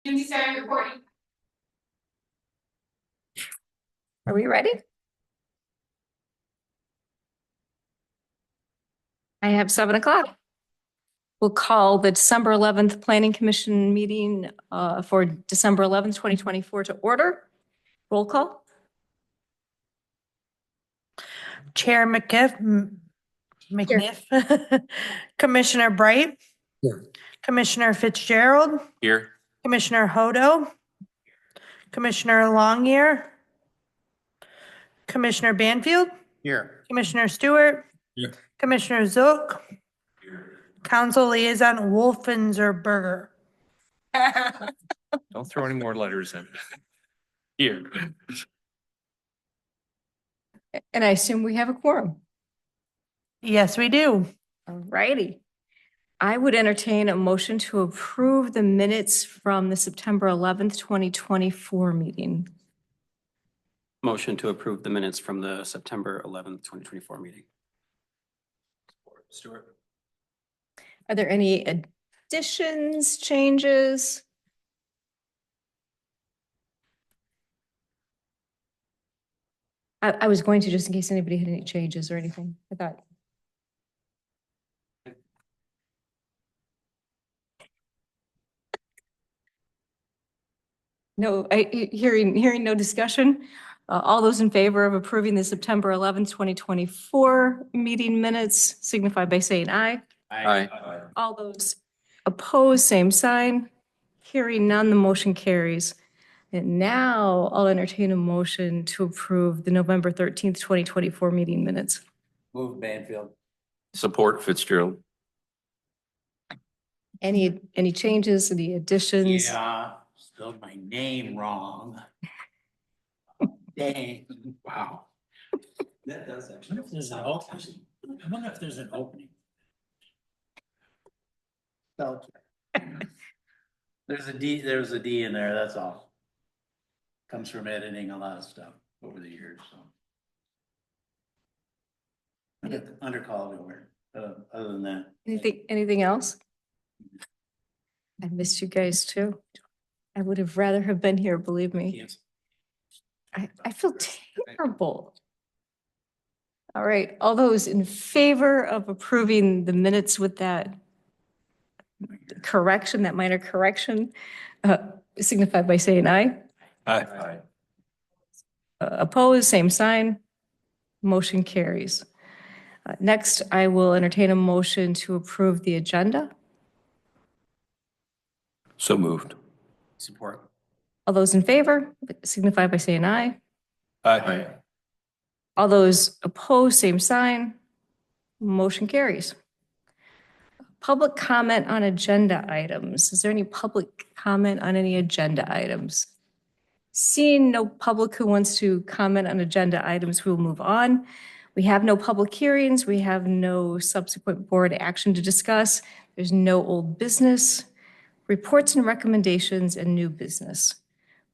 Lindsay started recording. Are we ready? I have 7 o'clock. We'll call the December 11th Planning Commission meeting for December 11th, 2024 to order. Roll call. Chair McNiff, Commissioner Bright. Here. Commissioner Fitzgerald, Here. Commissioner Hodo, Commissioner Longyear, Commissioner Banfield, Here. Commissioner Stewart, Here. Commissioner Zook, Council Liaison Wolfenserberger. Don't throw any more letters in. Here. And I assume we have a quorum. Yes, we do. All righty. I would entertain a motion to approve the minutes from the September 11th, 2024 meeting. Motion to approve the minutes from the September 11th, 2024 meeting. Stuart. Are there any additions, changes? I was going to, just in case anybody had any changes or anything. I thought. No, hearing no discussion. All those in favor of approving the September 11th, 2024 meeting minutes signify by saying aye. Aye. All those opposed, same sign. Hearing none, the motion carries. And now I'll entertain a motion to approve the November 13th, 2024 meeting minutes. Move Banfield. Support Fitzgerald. Any changes, any additions? Yeah, spelled my name wrong. Dang, wow. That does I wonder if there's an opening. I wonder if there's an opening. Spelled. There's a D in there, that's all. Comes from editing a lot of stuff over the years, so. Under call over, other than that. Anything else? I missed you guys too. I would have rather have been here, believe me. I feel terrible. All right, all those in favor of approving the minutes with that correction, that minor correction, signify by saying aye. Aye. Opposed, same sign. Motion carries. Next, I will entertain a motion to approve the agenda. So moved. Support. All those in favor signify by saying aye. Aye. All those opposed, same sign. Motion carries. Public comment on agenda items. Is there any public comment on any agenda items? Seeing no public who wants to comment on agenda items, we will move on. We have no public hearings. We have no subsequent board action to discuss. There's no old business, reports and recommendations, and new business.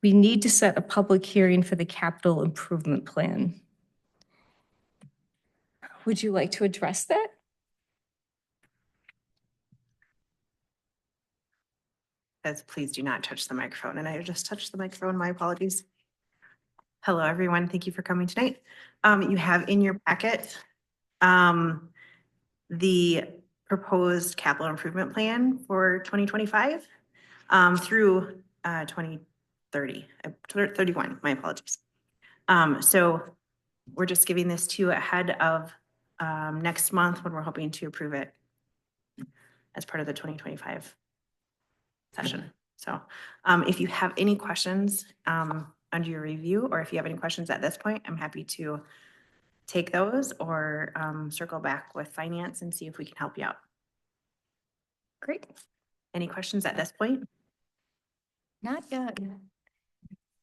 We need to set a public hearing for the capital improvement plan. Would you like to address that? Please do not touch the microphone. And I just touched the microphone. My apologies. Hello, everyone. Thank you for coming tonight. You have in your packet the proposed capital improvement plan for 2025 through 2031. My apologies. So we're just giving this to you ahead of next month when we're hoping to approve it as part of the 2025 session. So if you have any questions under your review, or if you have any questions at this point, I'm happy to take those or circle back with finance and see if we can help you out. Great. Any questions at this point? Not yet.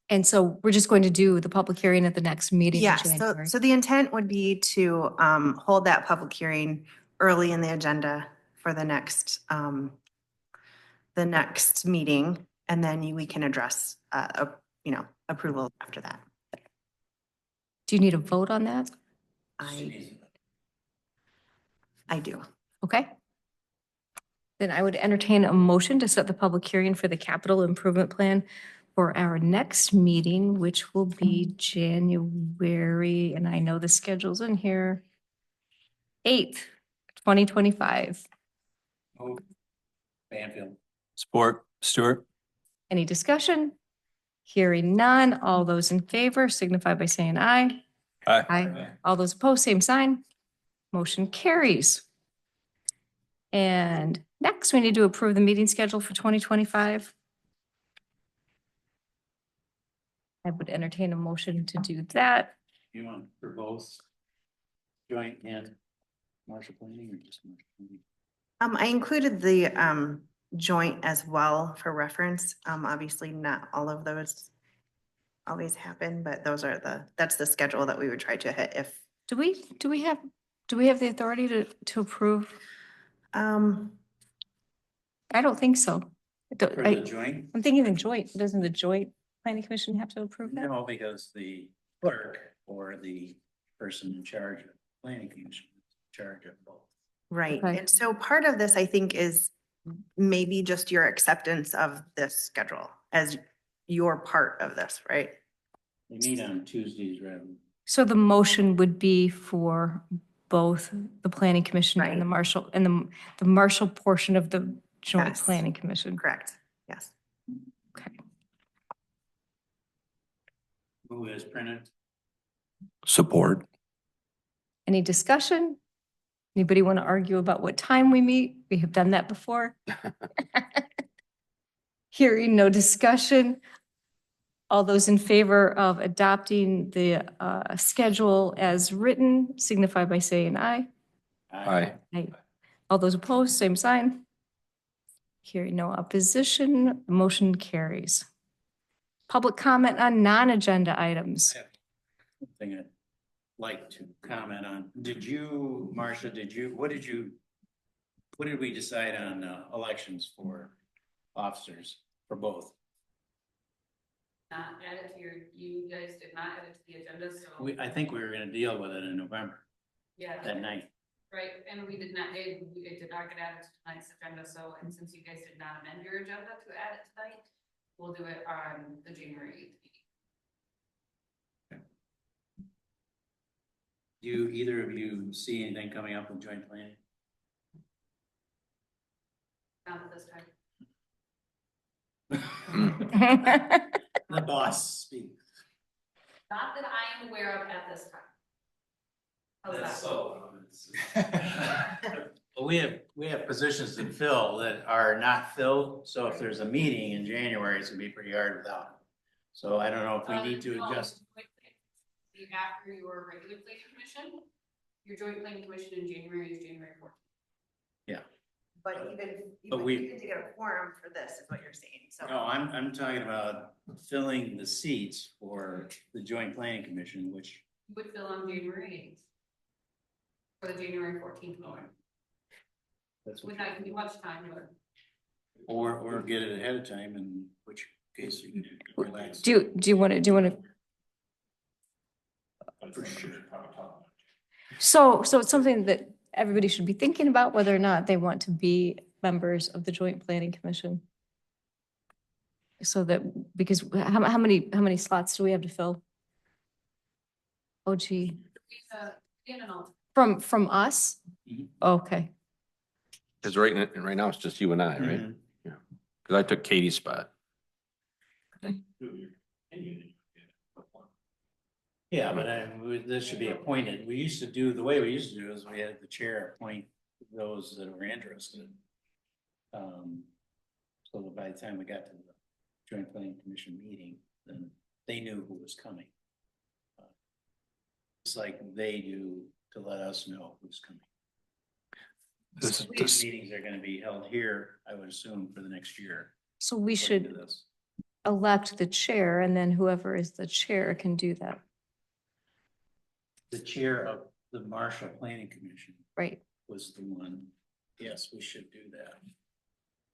And so we're just going to do the public hearing at the next meeting in Yes. January. So the intent would be to hold that public hearing early in the agenda for the next meeting, and then we can address approval after that. Do you need a vote on that? I do. Okay. Then I would entertain a motion to set the public hearing for the capital improvement plan for our next meeting, which will be January, and I know the schedule's in here, 8th, 2025. Move. Banfield. Support, Stewart. Any discussion? Hearing none. All those in favor signify by saying aye. Aye. Aye. All those opposed, same sign. Motion carries. And next, we need to approve the meeting schedule for 2025. I would entertain a motion to do that. You want for both joint and Marshall planning or just Marshall planning? I included the joint as well for reference. Obviously not all of those always happen, but those are that's the schedule that we would try to hit if, Do we have the authority to approve? I don't think so. For the joint? I'm thinking the joint, doesn't the joint planning commission have to approve that? No, because the clerk or the person in charge of planning commission is in charge of both. right. Okay. And so part of this, I think, is maybe just your acceptance of this schedule as your part of this, right? They meet on Tuesdays rather than. So the motion would be for both the planning commission and the Right. Marshall, and the Marshall portion of the joint Yes. planning commission. Correct. Yes. Okay. Move as printed. Support. Any discussion? Anybody want to argue about what time we meet? We have done that before. Hearing no discussion. All those in favor of adopting the schedule as written signify by saying aye. Aye. Aye. All those opposed, same sign. Hearing no opposition, motion carries. Public comment on non-agenda items. Thing I'd like to comment on. Did you, Marcia, what did we decide on elections for officers for both? Not add it to you guys did not add it to the agenda, so. I think we were gonna deal with it in November, Yeah, that night. right, and we did not, it did not get added to tonight's agenda, so, and since you guys did not amend your agenda to add it tonight, we'll do it on the January 8th meeting. Do you, either of you see anything coming up with joint planning? Not at this time. The boss speaks. Not that I am aware of at this time. How's that? Well, we have positions to fill that are not filled, so if there's a meeting in January, it's gonna be pretty hard without them. So I don't know if we need to No, adjust. the after your regular planning commission, your joint planning commission in January is January 14th. But But we- to get a quorum for this is what you're saying, so. No, I'm talking about filling the seats for the joint planning commission, which, You would fill on January 8th. For the January 14th voting. that's Would what, not give you much time, but. or get it ahead of time, in which case you can relax. Do you want to? For sure. So it's something that everybody should be thinking about, whether or not they want to be members of the Joint Planning Commission. So that, because how many slots do we have to fill? Oh gee, In and out. from us? Mhm. Okay, Cause right now it's just you and I, right? Mhm. Cause I took Katie's spot. Yeah, but this should be appointed. The way we used to do is we had the chair appoint those that were interested. So that by the time we got to the joint planning commission meeting, then they knew who was coming. It's like they do to let us know who's coming. These meetings are gonna be held here, I would assume, for the next year. so we according to should this. elect the chair, and then whoever is the chair can do that, The chair of the Marshall Planning Commission right? was the one, yes, we should do that.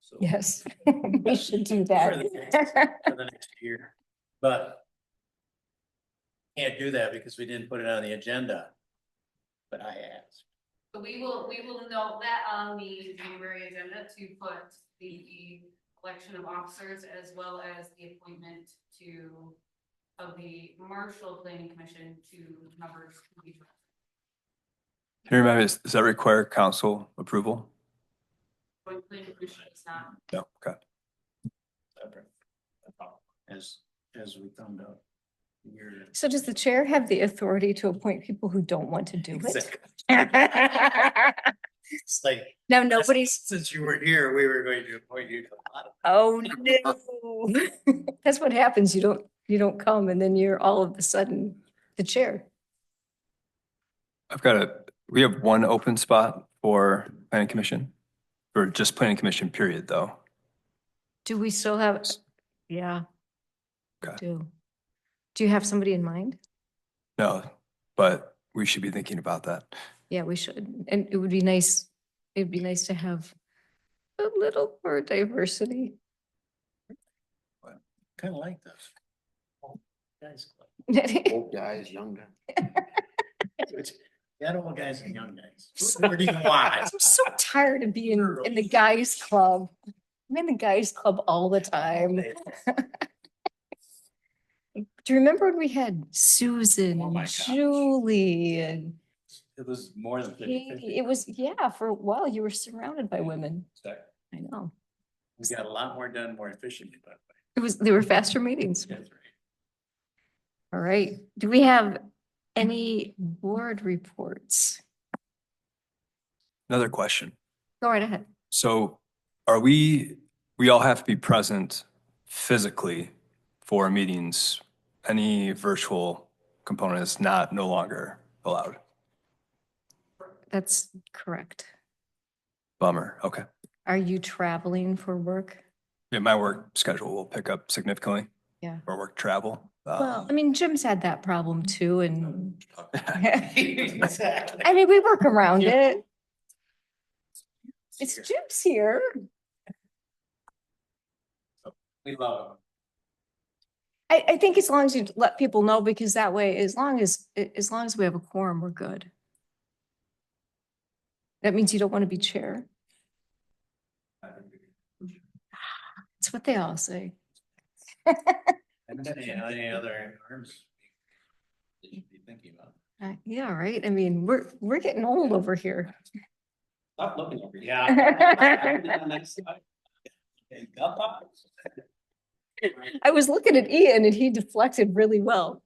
So. Yes, we should do For that. the next year, but can't do that because we didn't put it on the agenda. But I asked. So we will note that on the January agenda to put the election of officers as well as the appointment of the Marshall Planning Commission to members. Can you remind me, does that require council approval? Joint Planning Commission is not. No, okay. As we found out. So does the chair have the authority to appoint people who don't want to do it? It's like, Now, nobody's, since you were here, we were going to appoint you to a lot of. oh, no. That's what happens. You don't come and then you're all of a sudden the chair. We have one open spot for planning commission, or just planning commission period, though. Do we still have? Yeah. Okay. Do you have somebody in mind? No, but we should be thinking about that. Yeah, we should. And it would be nice to have a little more diversity. Kind of like this. Guys. Club. Old guys, young guys. Yeah, old guys and young guys. What do you want? I'm so tired of being in the guys club. I'm in the guys club all the time. Do you remember when we had Susan, Oh my and gosh. Julie, and It was more than Katie? It was, yeah, for a while you were surrounded by women. I know. We got a lot more done more efficiently, but. They were faster meetings. That's right. All right. Do we have any board reports? Another question. Go right ahead. So we all have to be present physically for meetings. Any virtual component is no longer allowed. That's correct. Bummer. Okay. Are you traveling for work? Yeah, my work schedule will pick up significantly. Yeah. Or work travel. Well, I mean, Jim's had that problem too, and Exactly. I mean, we work around it. It's Jim's here. We love them. I think as long as you let people know, because that way, as long as we have a quorum, we're good. That means you don't want to be chair. That's what they all say. Any other arms? That you be thinking about? Yeah, right. I mean, we're getting old over here. Stop looking over. Yeah. I was looking at Ian and he deflected really well.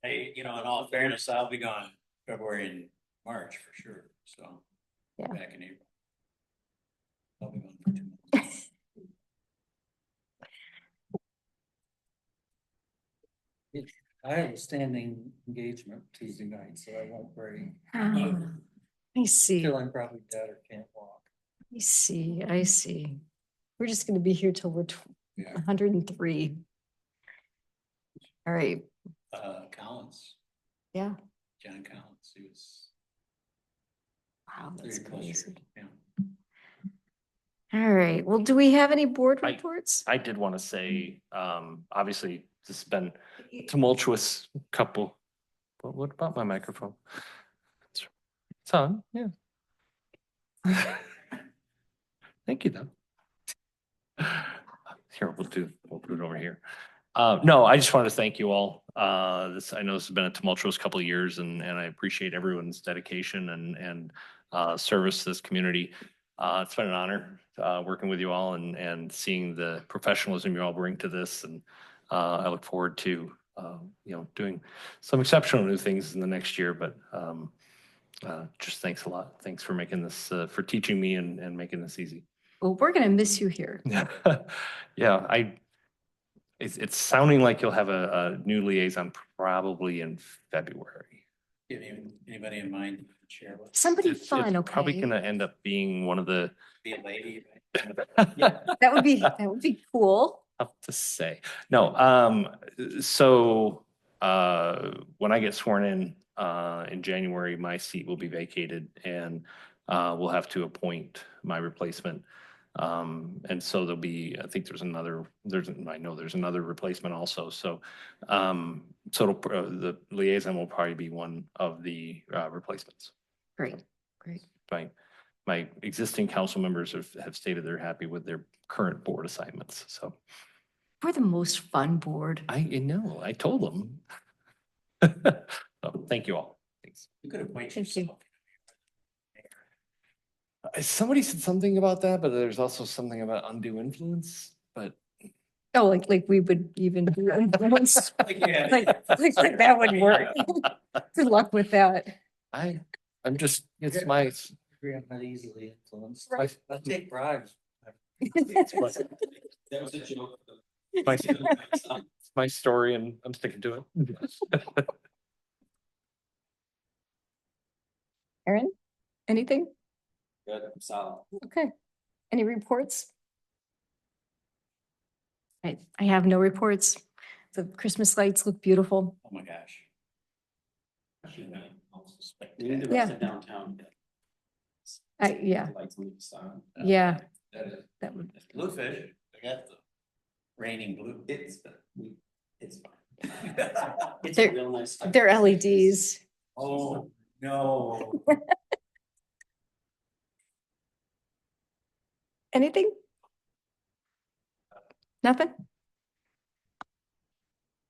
Hey, in all fairness, I'll be gone February and March for sure, so. Yeah. Back in April. I'll be gone for 2 months. I have a standing engagement Tuesday night, so I won't worry. I see. Feeling probably dead or can't walk. I see. We're just gonna be here till we're 103. All right, Collins, yeah. John Collins, he was. Wow, that's 30 plus years, crazy. yeah. All right, well, do we have any board I- reports? I did want to say, obviously, this has been a tumultuous couple. But what about my microphone? It's on, yeah. Thank you, though. Here, we'll do it over here. No, I just wanted to thank you all. I know this has been a tumultuous couple of years and I appreciate everyone's dedication and service to this community. It's been an honor, working with you all and seeing the professionalism you all bring to this. And, I look forward to, doing some exceptional new things in the next year, but, just thanks a lot. Thanks for making this, for teaching me and making this easy. Well, we're gonna miss you here. Yeah, it's sounding like you'll have a new liaison probably in February. Anybody in mind? Share with? Somebody It's fun, probably okay? gonna end up being one of the, Be a lady. That would be cool. tough to say. No, so, when I get sworn in January, my seat will be vacated and, we'll have to appoint my replacement. And so there'll be, I think I know there's another replacement also. So, the liaison will probably be one of the, replacements. Great. Great. My existing council members have stated they're happy with their current board assignments, so. We're the most fun board. I know, I told them. So, thank you all. Thanks. You could appoint Thank you. yourself. Somebody said something about that, but there's also something about undue influence, but. Oh, like we would even do influence. Yeah. Like that would work. Good luck with that. I'm just, it's my, I'm not easily influenced. Right. I take bribes. That was a joke. my story and I'm sticking to it. Aaron, anything? Good, solid. Okay. Any reports? I have no reports. The Christmas lights look beautiful. Oh, my gosh. We need the Yeah. rest of downtown. Yeah, Lights on the facade. yeah, That is. that would, Bluefish, I got the raining blue. It's fine. It's a They're- real nice. they're LEDs. Oh, no. Anything? Nothing?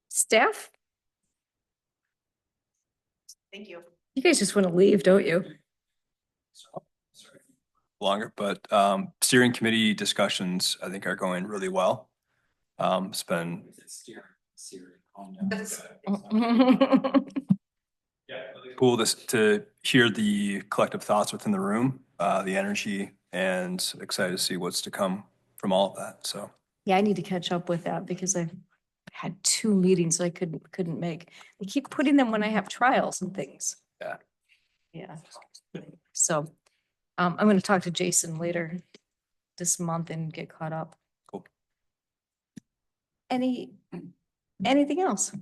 Staff? Thank you. You guys just want to leave, don't you? Longer, but steering committee discussions, I think, are going really well. It's been Siri, calm down. cool to hear the collective thoughts within the room, the energy, and excited to see what's to come from all of that. So Yeah, I need to catch up with that because I've had 2 meetings I couldn't make. They keep putting them when I have trials and things. Yeah. Yeah. So, I'm gonna talk to Jason later this month and get caught up. Cool. Anything else?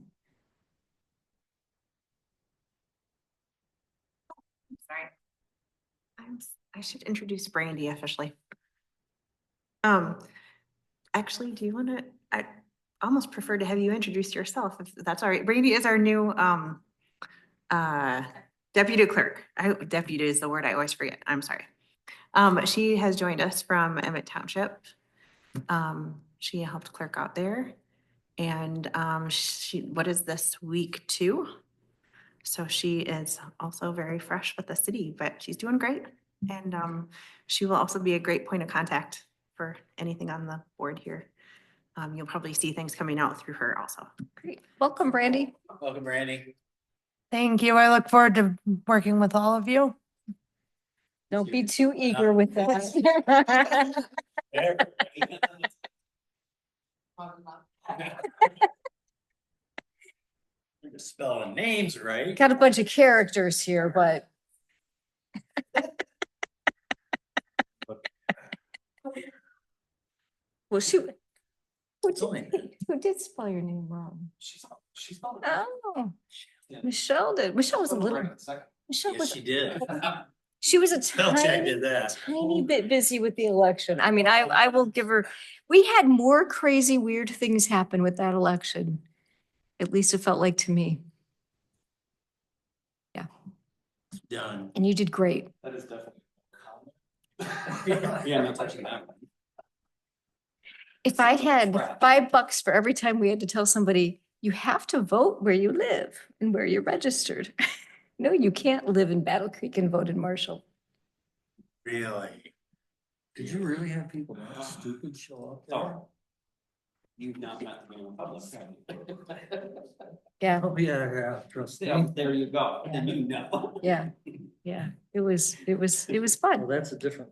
Sorry. I should introduce Brandy officially. Actually, do you want to, I almost prefer to have you introduce yourself, if that's all right. Brandy is our new, deputy clerk. Deputy is the word I always forget. I'm sorry. She has joined us from Emmett Township. She helped clerk out there. And, what is this, week 2? So she is also very fresh with the city, but she's doing great. And she will also be a great point of contact for anything on the board here. You'll probably see things coming out through her also. Great. Welcome, Brandy. Welcome, Brandy. Thank you. I look forward to working with all of you. Don't be too eager with that. Spelling names right. Got a bunch of characters here, but. Well, shoot. Who did spell your name wrong? She's Oh, Michelle did. Michelle was a little, Michelle Yes, was, she did. she was a Spell check tiny, did that. tiny bit busy with the election. I mean, I will give her, we had more crazy, weird things happen with that election. At least it felt like to me. Done. And you did great. That is definitely. Yeah, no touching that one. If I had $5 for every time we had to tell somebody, you have to vote where you live and where you're registered. No, you can't live in Battle Creek and vote in Marshall. Really? Did you really have people that stupid show up there? Oh. You've not met the general public. Yeah, Oh, yeah, trust me. Yeah, there you go, then you know. yeah, yeah. It was Well, fun. that's a different.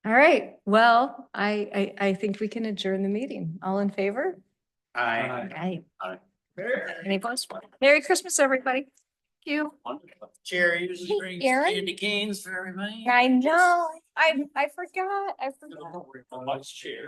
All right. Well, I think we can adjourn the meeting. All in favor? Aye. Aye. Any opposed? Merry Christmas, everybody. Thank you. Cheers. Hey, Bring Aaron? candy canes for everybody. I know. I forgot. Much chair.